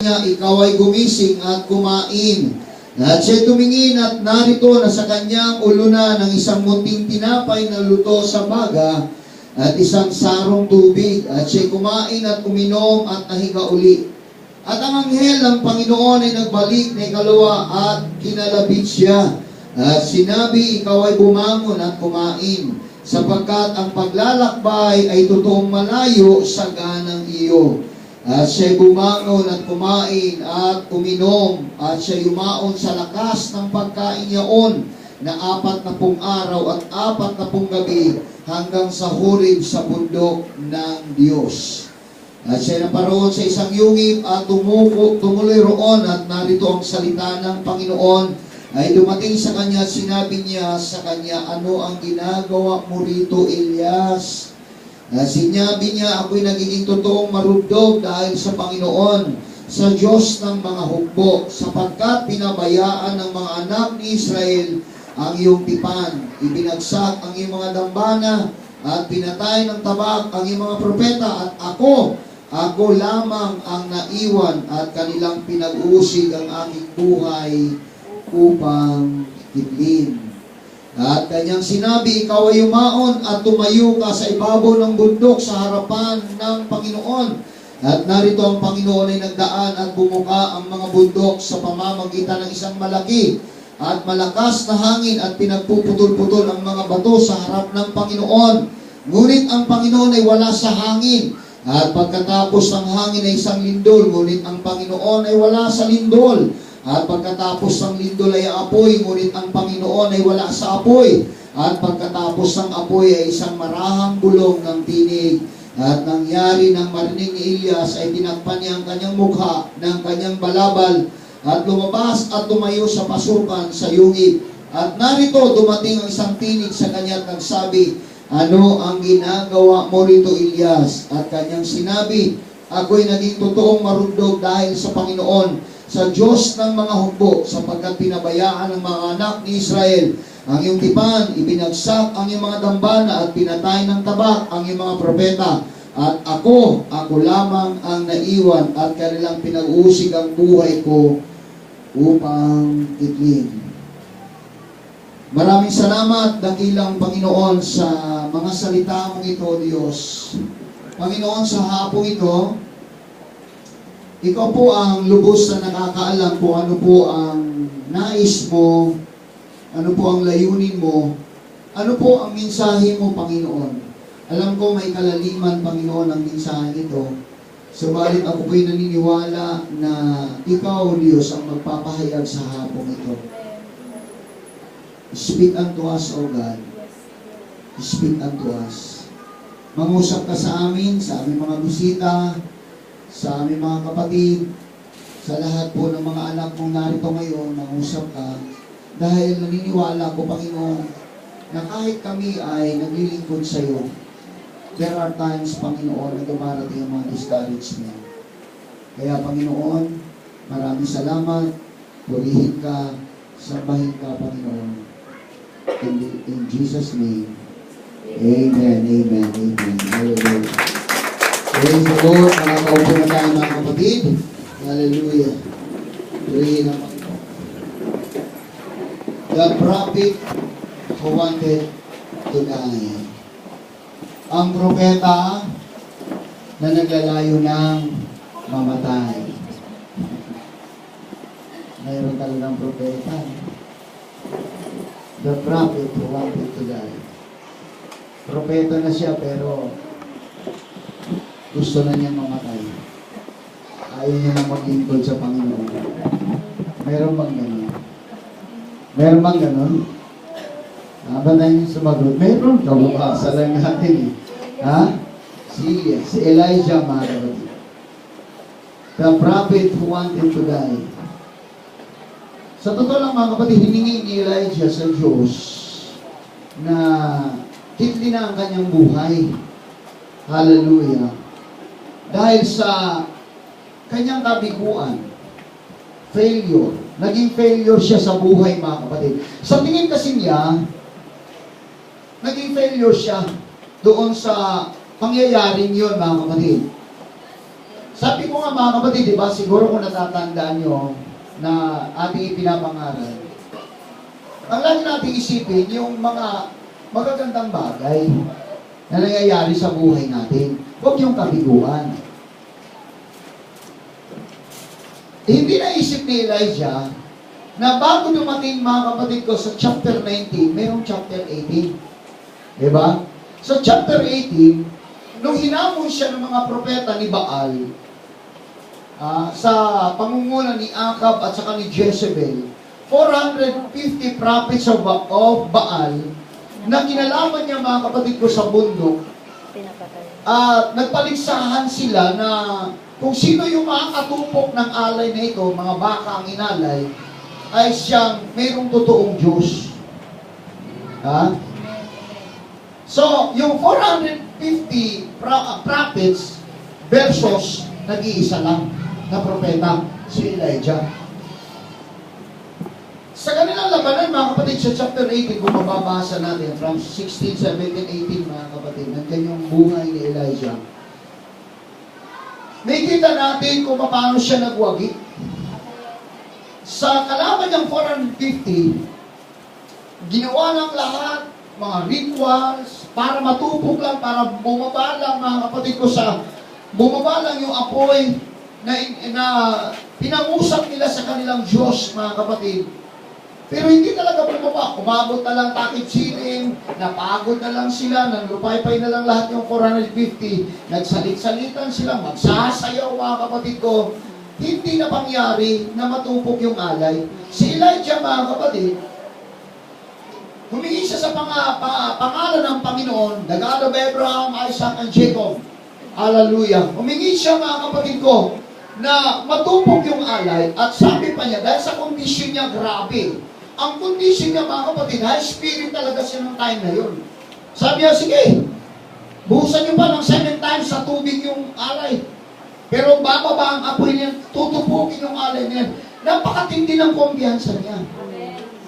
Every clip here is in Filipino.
ikaw ay gumising at kumain. At siya tumingin at narito na sa kanyang ulo na ng isang munting tinapay na luto sa baga at isang sarong tubig. At siya kumain at uminom at nahiga uli. At ang anghel ng Panginoon ay nagbalik na ikalawa at kinalabit siya. At sinabi, ikaw ay bumangon at kumain, sapagkat ang paglalakbay ay totoong malayo sa ganang iyo. At siya bumangon at kumain at uminom, at siya yumaon sa lakas ng pagkain niyaon na 40 araw at 40 gabi hanggang sa Horeb sa bundok ng Diyos. At siya naparoon sa isang yungib at tumuloy roon, at narito ang salita ng Panginoon ay dumating sa kanya at sinabi niya sa kanya, ano ang ginagawa mo rito, Elias? Sinabi niya, ako'y nagiging totoong marudog dahil sa Panginoon, sa Diyos ng mga hukbo, sapagkat pinabayaan ng mga anak ni Israel ang iyong tipan. Ibinagsak ang iyong mga dambana at pinatay ng tabak ang iyong mga propeta, at ako lamang ang naiwan at kanilang pinag-uusig ang aking buhay upang itlin. At kanyang sinabi, ikaw ay yumaon at tumayo ka sa ibabaw ng bundok sa harapan ng Panginoon. At narito ang Panginoon ay nagdaan at bumuka ang mga bundok sa pamamagitan ng isang malaki at malakas na hangin, at pinagpuputol-putol ang mga bato sa harap ng Panginoon. Ngunit ang Panginoon ay wala sa hangin. At pagkatapos ng hangin ay isang lindol, ngunit ang Panginoon ay wala sa lindol. At pagkatapos ng lindol ay apoy, ngunit ang Panginoon ay wala sa apoy. At pagkatapos ng apoy ay isang marahang bulong ng tinig. At nangyari nang marinig ni Elias ay tinakpan niya ang kanyang mukha ng kanyang balabal at lumabas at tumayo sa pasukan sa yungib. At narito dumating ang isang tinig sa kanya at nagsabi, ano ang ginagawa mo rito, Elias? At kanyang sinabi, ako'y naging totoong marundog dahil sa Panginoon, sa Diyos ng mga hukbo, sapagkat pinabayaan ng mga anak ni Israel ang iyong tipan, ibinagsak ang iyong mga dambana at pinatay ng tabak ang iyong mga propeta. At ako lamang ang naiwan at kanilang pinag-uusig ang buhay ko upang itlin. Maraming salamat, dakilang Panginoon, sa mga salita mong ito, Diyos. Panginoon, sa hapong ito, ikaw po ang lubos na nakakaalam kung ano po ang nais mo, ano po ang layunin mo, ano po ang mensahe mo, Panginoon. Alam ko may kalaliman, Panginoon, ang mensahe ito. Subalit ako po'y naniniwala na ikaw, Diyos, ang magpapahayag sa hapong ito. Speak unto us, O God. Speak unto us. Mangusap ka sa amin, sa aming mga bisita, sa aming mga kapatid, sa lahat po ng mga anak mong narito ngayon, mangusap ka. Dahil naniniwala ko, Panginoon, na kahit kami ay naglilingkod sa iyo, there are times, Panginoon, na dumarating ang mga discouragement. Kaya, Panginoon, maraming salamat, purihin ka, sambahin ka, Panginoon. In Jesus' name, amen, amen, amen. Hallelujah. Praise the Lord. Nakakaupo na tayo, mga kapatid. Hallelujah. Purihin ang Panginoon. The prophet who wanted to die. Ang propeta na naglalayo ng mamatay. Mayroon talagang propeta. The prophet who wanted to die. Propeta na siya pero gusto na niyang mamatay. Ayaw niya na maglingkod sa Panginoon. Meron bang gano'n? Meron bang gano'n? Ba na yung sumagot? Meron. Kabukasa lang natin eh. Ha? Si Elijah, mga kapatid. The prophet who wanted to die. Sa totoo lang, mga kapatid, hiningi ni Elijah sa Diyos na kitli na ang kanyang buhay. Hallelujah. Dahil sa kanyang kabiguan, failure. Naging failure siya sa buhay, mga kapatid. Sa tingin kasi niya, naging failure siya doon sa pangyayaring yun, mga kapatid. Sabi ko nga mga kapatid, di ba, siguro kung natatandaan nyo na ating ipinapangaral, ang lagi natin isipin yung mga magagandang bagay na nangyayari sa buhay natin. Huwag yung kabiguan. Hindi naisip ni Elijah na bago dumating mga kapatid ko sa chapter 19, mayroong chapter 18. Diba? Sa chapter 18, nung hinamon siya ng mga propeta ni Baal, sa pangunguna ni Akab at saka ni Jezebel, 450 prophets of Baal na kinalaman niya mga kapatid ko sa bundok, at nagpaligsahan sila na kung sino yung makakatupok ng alay na ito, mga baka ang inalay, ay siyang mayroong totoong Diyos. Ha? So, yung 450 prophets versus nag-iisa lang na propeta, si Elijah. Sa kanilang labanan, mga kapatid, sa chapter 18, kung mababasa natin, from 16, 17, 18, mga kapatid, ng kanyang buhay ni Elijah, nakikita natin kung paano siya nagwagi. Sa kalaban niyang 450, ginawa ng lahat, mga rituals, para matupok lang, para bumaba lang, mga kapatid ko, bumaba lang yung apoy na pinangusap nila sa kanilang Diyos, mga kapatid. Pero hindi talaga bumaba. Umabot na lang takip siling, napagod na lang sila, nanlupaypay na lang lahat yung 450, nagsalit-salitan sila, magsasayaw, mga kapatid ko. Hindi na pangyari na matupok yung alay. Si Elijah, mga kapatid, humingi siya sa pangalan ng Panginoon, the God of Abraham, Isaac, and Jacob. Hallelujah. Humingi siya, mga kapatid ko, na matupok yung alay, at sabi pa niya, dahil sa kondisyon niya, grabe. Ang kondisyon niya, mga kapatid, high spirit talaga siya ng time na yun. Sabi niya, sige, buhusan niyo pa ng 7 times sa tubig yung alay. Pero bababa ang apoy niya, tutupukin yung alay niya. Napakatindi ng kumpiyansa niya.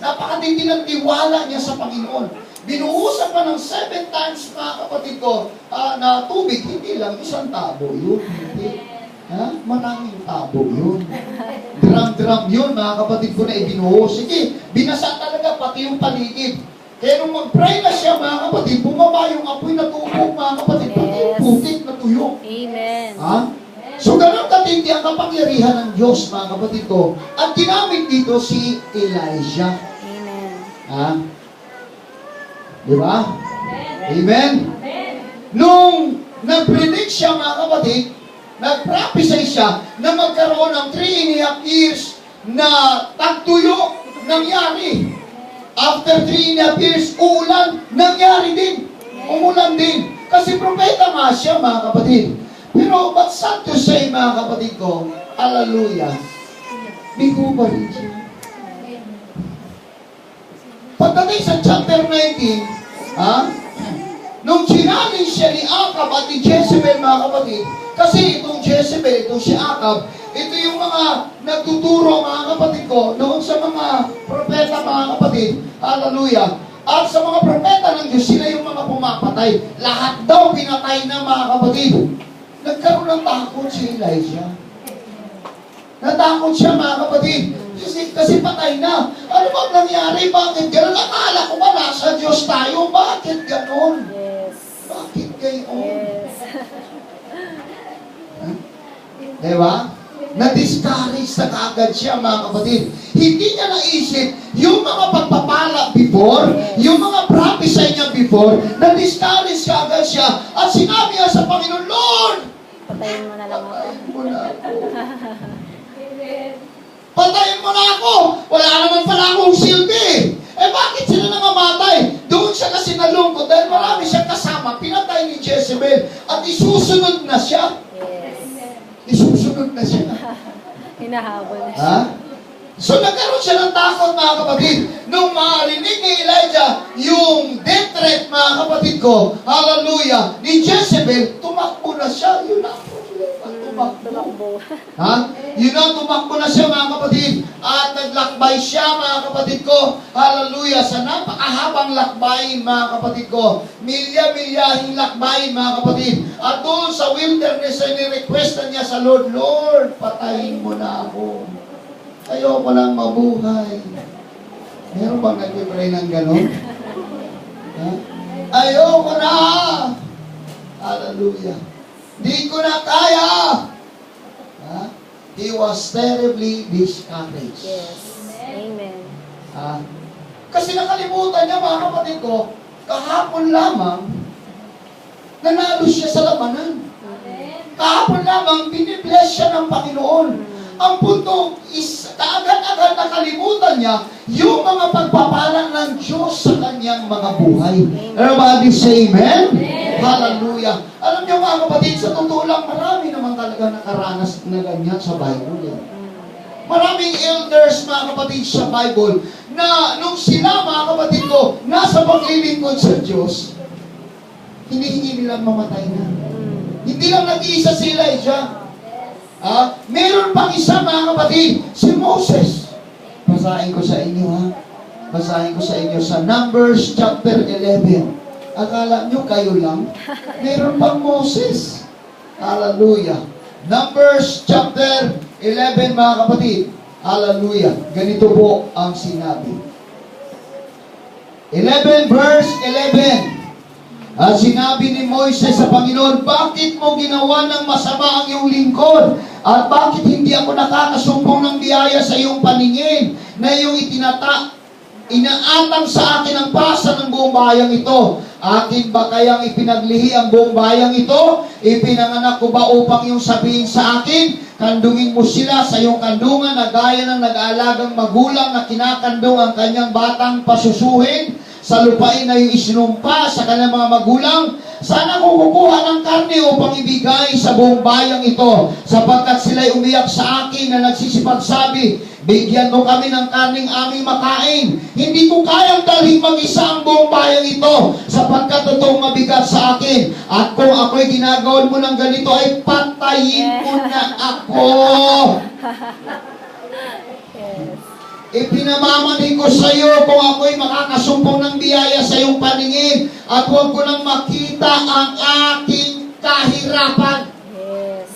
Napakatindi ng tiwala niya sa Panginoon. Binuhusan pa ng 7 times, mga kapatid ko, na tubig, hindi lang, isang tabo yun. Hindi. Ha? Maraming tabo yun. Drum yun, mga kapatid ko na ibinuhos. Sige, binasa talaga pati yung paligid. Kaya nung mag-pray na siya, mga kapatid, bumaba yung apoy na tubog, mga kapatid, pati yung putik na tuyo. Amen. Ha? So, ganun katindi ang kapangyarihan ng Diyos, mga kapatid ko. At ginamit dito si Elijah. Amen. Ha? Di ba? Amen? Nung nag-predict siya, mga kapatid, nag-prophesy siya na magkaroon ng 3.5 years na tagtuyo, nangyari. After 3.5 years, uulan, nangyari din. Umulan din. Kasi propeta nga siya, mga kapatid. Pero, but sad to say, mga kapatid ko, hallelujah, bigo pa rin siya. Pagdating sa chapter 19, nung challenge siya ni Akab at ni Jezebel, mga kapatid, kasi itong Jezebel, itong si Akab, ito yung mga nagtuturo, mga kapatid ko, noon sa mga propeta, mga kapatid, hallelujah. At sa mga propeta ng Diyos, sila yung mga pumapatay. Lahat daw pinatay na, mga kapatid. Nagkaroon ng takot si Elijah. Natakot siya, mga kapatid. Kasi patay na. Ano bang nangyari? Bakit gano'n? Akala ko ba nasa Diyos tayo? Bakit gano'n? Yes. Bakit gayon? Yes. Diba? Na-discourage na kaagad siya, mga kapatid. Hindi niya naisip yung mga pagpapala before, yung mga prophesy niya before, na-discourage kaagad siya. At sinabi niya sa Panginoon, Lord! Patayin mo na lang ako. Patayin mo na ako. Patayin mo na ako! Wala naman pala akong silbi. Bakit sila nangamatay? Doon siya kasi nalungkot dahil marami siyang kasama. Pinatay ni Jezebel at isusunod na siya. Yes. Isusunod na siya. Hinahabol na siya. Ha? So nagkaroon siya ng takot, mga kapatid. Nung marinig ni Elijah yung death threat, mga kapatid ko, hallelujah, ni Jezebel, tumakbo na siya. Yun na, tumakbo. Tumakbo. Ha? Yun na, tumakbo na siya, mga kapatid. at naglakbay siya, mga kapatid ko. Hallelujah. Sa napakahabang lakbayin, mga kapatid ko. Milya-milyahing lakbayin, mga kapatid. At doon sa wilderness ay nirequestan niya sa Lord, Lord, patayin mo na ako. Ayoko lang mabuhay. Meron bang nagpipray ng gano'n? Ha? Ayoko na! Hallelujah. Di ko na kaya! Ha? He was terribly discouraged. Yes. Amen. Ha? Kasi nakalimutan niya, mga kapatid ko, kahapon lamang, nanalo siya sa labanan. Kahapon lamang, binibless siya ng Panginoon. Ang punto is, kaagad-agad nakalimutan niya yung mga pagpapala ng Diyos sa kanyang mga buhay. Everybody say amen? Hallelujah. Alam niyo mga kapatid, sa totoo lang, marami naman talaga nakaranas na ganyan sa Bible. Maraming elders, mga kapatid, sa Bible, na nung sila, mga kapatid ko, nasa paglilingkod sa Diyos, hinihingi nilang mamatay na. Hindi lang nag-iisa si Elijah. Meron pang isa, mga kapatid, si Moses. Basahin ko sa inyo, ha? Basahin ko sa inyo sa Numbers chapter 11. Akala nyo kayo lang? Meron pang Moses. Hallelujah. Numbers chapter 11, mga kapatid. Hallelujah. Ganito po ang sinabi. 11 verse 11. At sinabi ni Moises sa Panginoon, bakit mo ginawa ng masama ang iyong lingkod? At bakit hindi ako nakakasumpong ng biyaya sa iyong paningin na iyong inaatang sa akin ang pasa ng buong bayang ito? Akin ba kayang ipinaglihi ang buong bayang ito? Ipinanganak ko ba upang iyong sabihin sa akin? Kandungin mo sila sa iyong kandungan na gaya ng nag-aalagang magulang na kinakandong ang kanyang batang pasusuhin sa lupain na yung isinumpa sa kanilang mga magulang. Sana ko kukuha ng karne upang ibigay sa buong bayang ito, sapagkat sila'y umiyak sa akin na nagsisipagsabi, bigyan mo kami ng karning aming makain. Hindi ko kayang dalhin mag-isa ang buong bayang ito, sapagkat totoong mabigat sa akin. At kung ako'y ginagawan mo ng ganito, ay patayin mo na ako. Yes. Ipinamamanin ko sa iyo kung ako'y makakasumpong ng biyaya sa iyong paningin at huwag ko nang makita ang aking kahirapan. Yes.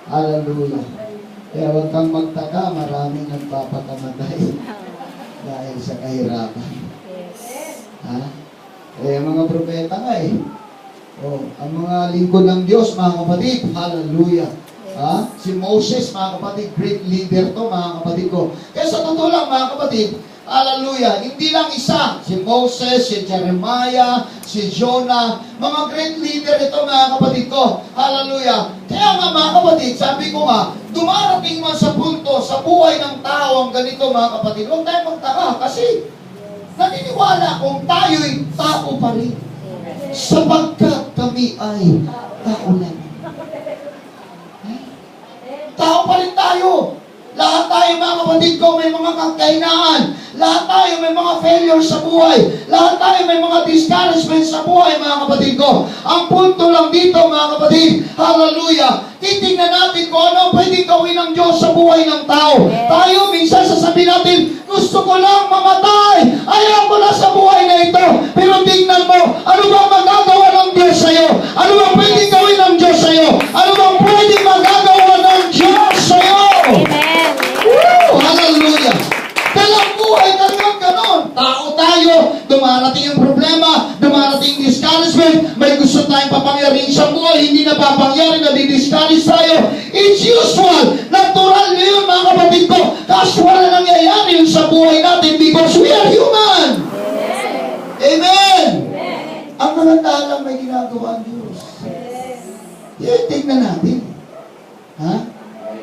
Hallelujah. Kaya huwag kang magtaka, maraming nagpapakamatay dahil sa kahirapan. Yes. Ha? Mga propeta nga ang mga lingkod ng Diyos, mga kapatid, hallelujah. Si Moses, mga kapatid, great leader to, mga kapatid ko. Kaya sa totoo lang, mga kapatid, hallelujah, hindi lang isa, si Moses, si Jeremiah, si Jonah, mga great leader ito, mga kapatid ko. Hallelujah. Kaya nga, mga kapatid, sabi ko nga, dumarating man sa punto, sa buhay ng tao ang ganito, mga kapatid, huwag tayong magtaka, kasi naniniwala kung tayo'y tao pa rin, sapagkat kami ay tao lang. Tao pa rin tayo. Lahat tayo, mga kapatid ko, may mga kakainaan. Lahat tayo may mga failure sa buhay. Lahat tayo may mga discouragement sa buhay, mga kapatid ko. Ang punto lang dito, mga kapatid, hallelujah, titingnan natin kung ano pwedeng gawin ng Diyos sa buhay ng tao. Yes. Tayo, minsan sasabihin natin, gusto ko lang mamatay. Ayaw ko na sa buhay na ito. Pero tingnan mo, ano ba magagawa ng Diyos sa'yo? Ano ba pwedeng gawin ng Diyos sa'yo? Ano ba pwedeng magagawa ng Diyos sa'yo? Amen. Woo! Hallelujah! Dalang buhay talagang ganon. Tao tayo, dumarating ang problema, dumarating discouragement, may gusto tayong papangyarihin sa buhay, hindi na papangyari, nadi-discourage tayo. It's usual. Natural yun, mga kapatid ko. Casual na nangyayari yun sa buhay natin because we are human. Amen! Ang kagandahan lang may ginagawa ang Diyos. Tingnan natin. Ha?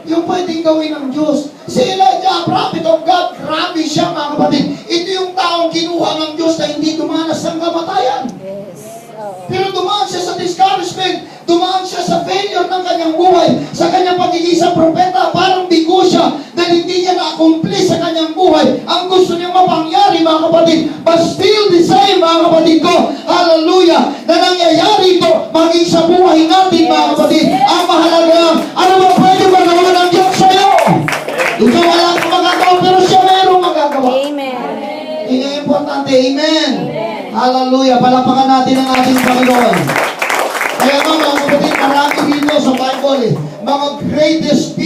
Yung pwedeng gawin ng Diyos. Si Elijah, prophet of God, grabe siya, mga kapatid. Ito yung taong kinuha ng Diyos na hindi dumanas ng kamatayan. Yes. Oo. Pero dumaan siya sa discouragement, dumaan siya sa failure ng kanyang buhay, sa kanyang pagiging isang propeta, parang bigo siya dahil hindi niya na-accomplish sa kanyang buhay ang gusto niyang mapangyari, mga kapatid. But still the same, mga kapatid ko, hallelujah, na nangyayari ito maging sa buhay natin, mga kapatid. Ang mahalaga, ano ba pwede magawa ng Diyos sa'yo? Amen. Hallelujah. Palapakan natin ang ating Panginoon. Kaya nga mga kapatid, marami dito sa Bible, mga greatest